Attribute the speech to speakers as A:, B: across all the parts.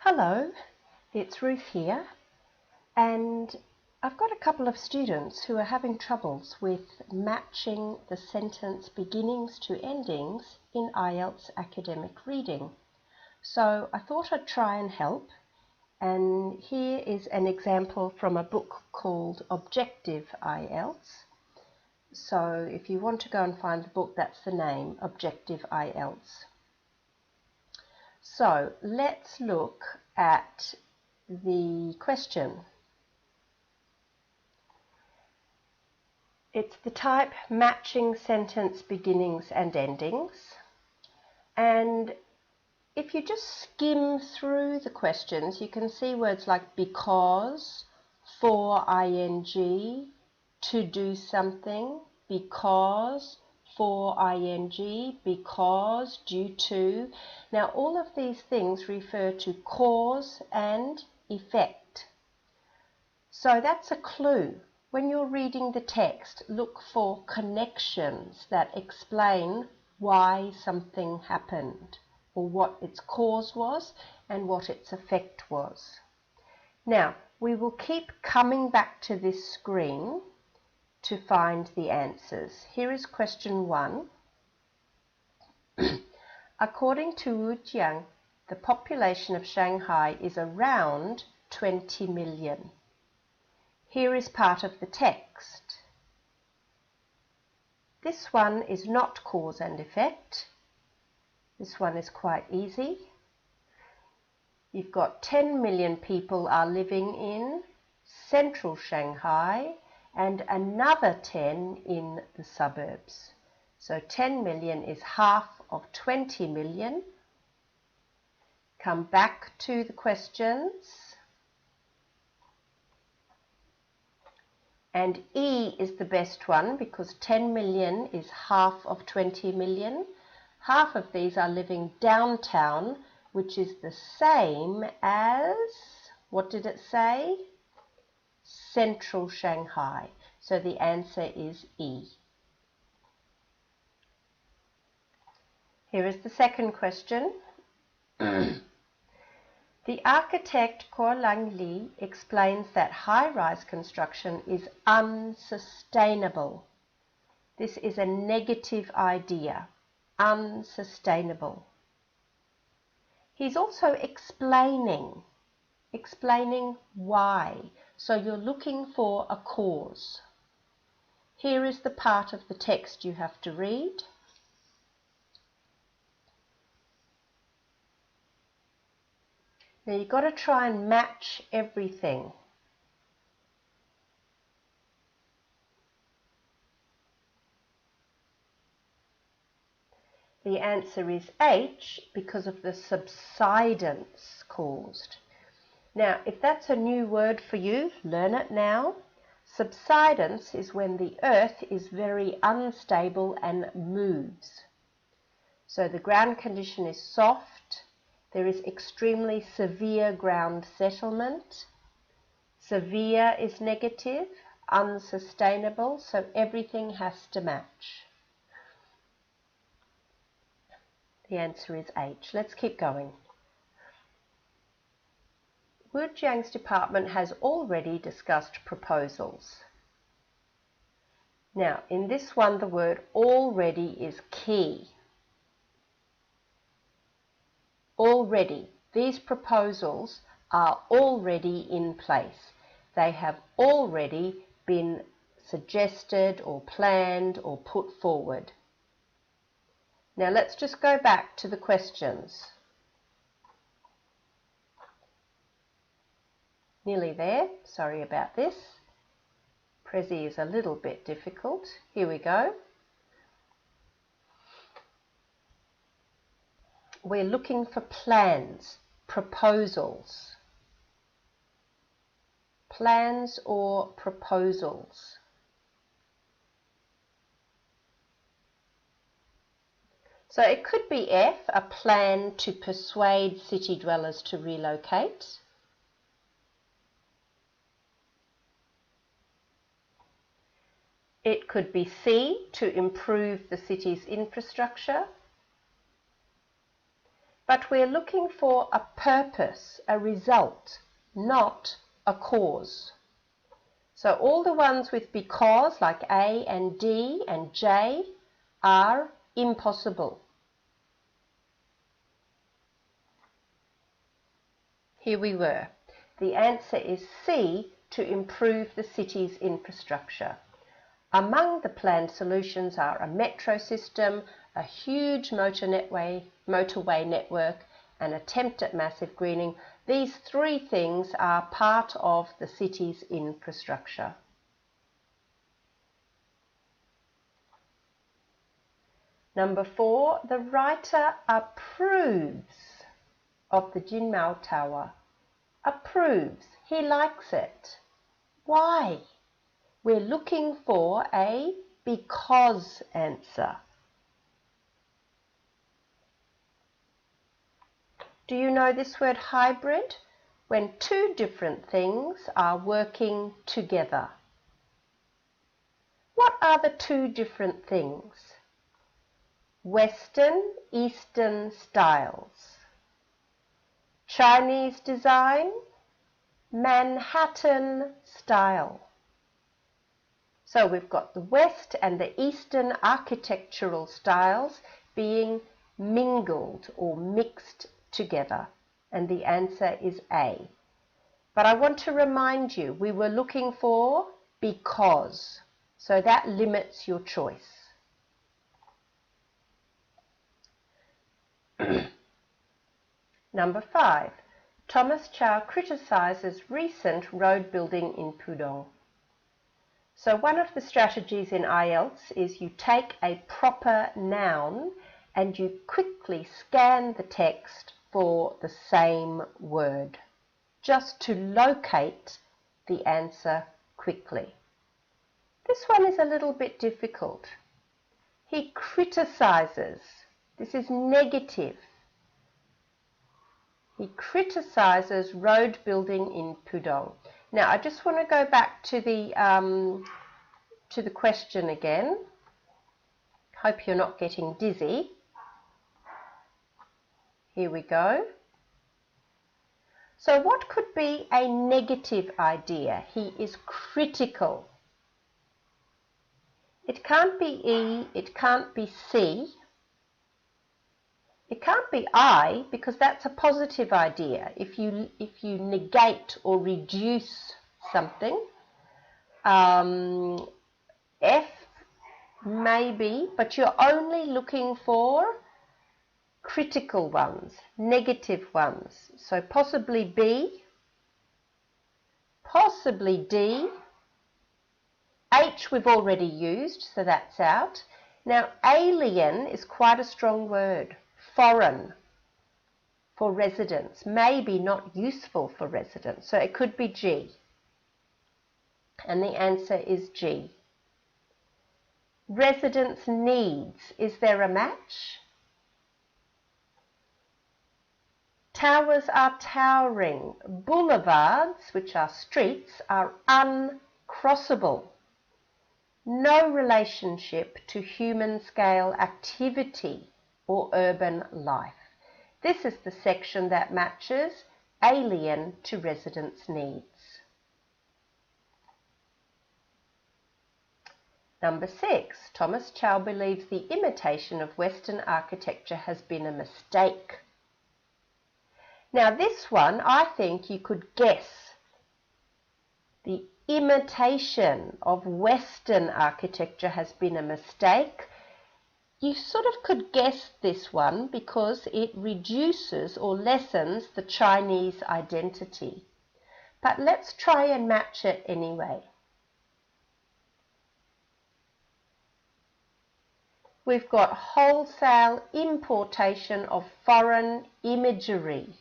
A: Hello, it's Ruth here, and I've got a couple of students who are having troubles with matching the sentence beginnings to endings in IELTS academic reading. So I thought I'd try and help, and here is an example from a book called Objective IELTS. So if you want to go and find the book, that's the name, Objective IELTS. So let's look at the question. It's the type matching sentence beginnings and endings. And if you just skim through the questions, you can see words like because, for ing, to do something, because, for ing, because, due to. Now all of these things refer to cause and effect. So that's a clue. When you're reading the text, look for connections that explain why something happened, or what its cause was and what its effect was. Now we will keep coming back to this screen to find the answers. Here is question 1. According to Wu Jiang, the population of Shanghai is around 20 million. Here is part of the text. This one is not cause and effect. This one is quite easy. You've got 10 million people are living in central Shanghai and another 10 in the suburbs. So 10 million is half of 20 million. Come back to the questions. And E is the best one because 10 million is half of 20 million. Half of these are living downtown, which is the same as, what did it say? Central Shanghai. So the answer is E. Here is the second question. The architect Kuo Lang Li explains that high-rise construction is unsustainable. This is a negative idea, unsustainable. He's also explaining why. So you're looking for a cause. Here is the part of the text you have to read. Now you've got to try and match everything. The answer is H because of the subsidence caused. Now, if that's a new word for you, learn it now. Subsidence is when the earth is very unstable and moves. So the ground condition is soft. There is extremely severe ground settlement. Severe is negative, unsustainable, so everything has to match. The answer is H. Let's keep going. Wu Jiang's department has already discussed proposals. Now, in this one, the word already is key. Already. These proposals are already in place. They have already been suggested or planned or put forward. Now let's just go back to the questions. Nearly there. Sorry about this. Prezi is a little bit difficult. Here we go. We're looking for plans, proposals. Plans or proposals. So it could be F, a plan to persuade city dwellers to relocate. It could be C, to improve the city's infrastructure. but we're looking for a purpose, a result, not a cause. So all the ones with because, like A and D and J, are impossible. Here we were. The answer is C, to improve the city's infrastructure. Among the planned solutions are a metro system, a huge motorway network, an attempt at massive greening. These three things are part of the city's infrastructure. Number 4, the writer approves of the Jinmao Tower. Approves. He likes it. Why? We're looking for a because answer. Do you know this word hybrid? When two different things are working together. What are the two different things? Western, Eastern styles. Chinese design, Manhattan style. So we've got the West and the Eastern architectural styles being mingled or mixed together, and the answer is A. But I want to remind you, we were looking for because, so that limits your choice. Number 5, Thomas Chow criticises recent road building in Pudong. So one of the strategies in IELTS is you take a proper noun and you quickly scan the text for the same word, just to locate the answer quickly. This one is a little bit difficult. He criticises. This is negative. He criticises road building in Pudong. Now, I just want to go back to the question again. Hope you're not getting dizzy. Here we go. So what could be a negative idea? He is critical. It can't be E, it can't be C. It can't be I, because that's a positive idea. If you negate or reduce something. F, maybe, but you're only looking for critical ones, negative ones. So possibly B, possibly D. H we've already used, so that's out. Now, alien is quite a strong word. Foreign for residents, maybe not useful for residents, so it could be G, and the answer is G. Residents' needs, is there a match? Towers are towering. Boulevards, which are streets, are uncrossable. No relationship to human scale activity or urban life. This is the section that matches alien to residents' needs. Number 6, Thomas Chow believes the imitation of Western architecture has been a mistake. Now this one, I think you could guess. The imitation of Western architecture has been a mistake. You sort of could guess this one because it reduces or lessens the Chinese identity. But let's try and match it anyway. We've got wholesale importation of foreign imagery.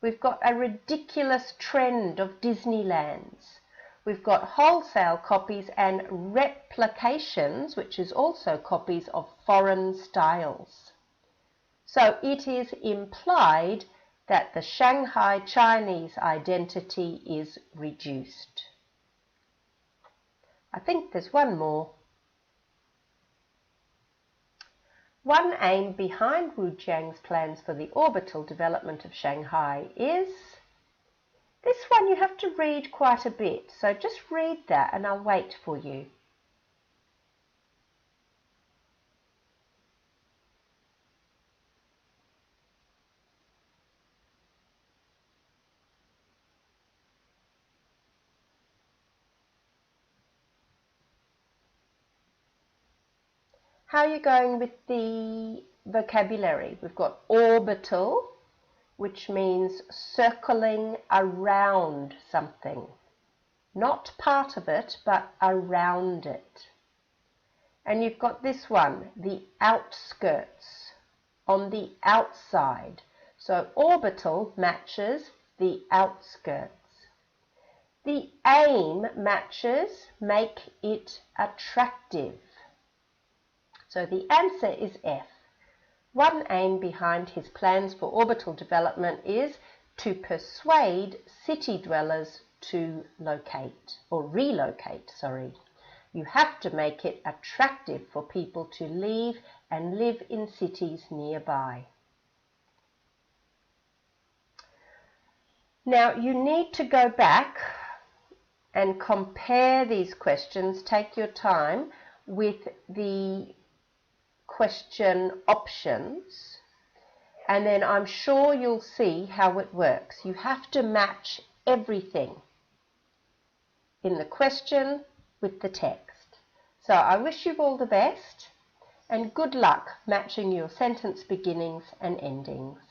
A: We've got a ridiculous trend of Disneylands. We've got wholesale copies and replications, which is also copies of foreign styles. So it is implied that the Shanghai Chinese identity is reduced. I think there's one more. One aim behind Wu Jiang's plans for the orbital development of Shanghai is... This one you have to read quite a bit, so just read that and I'll wait for you. How are you going with the vocabulary? We've got orbital, which means circling around something. Not part of it, but around it. And you've got this one, the outskirts, on the outside. So orbital matches the outskirts. The aim matches make it attractive. So the answer is F. One aim behind his plans for orbital development is to persuade city dwellers to relocate. You have to make it attractive for people to leave and live in cities nearby. Now you need to go back and compare these questions. Take your time with the question options, and then I'm sure you'll see how it works. You have to match everything in the question with the text. So I wish you all the best and good luck matching your sentence beginnings and endings.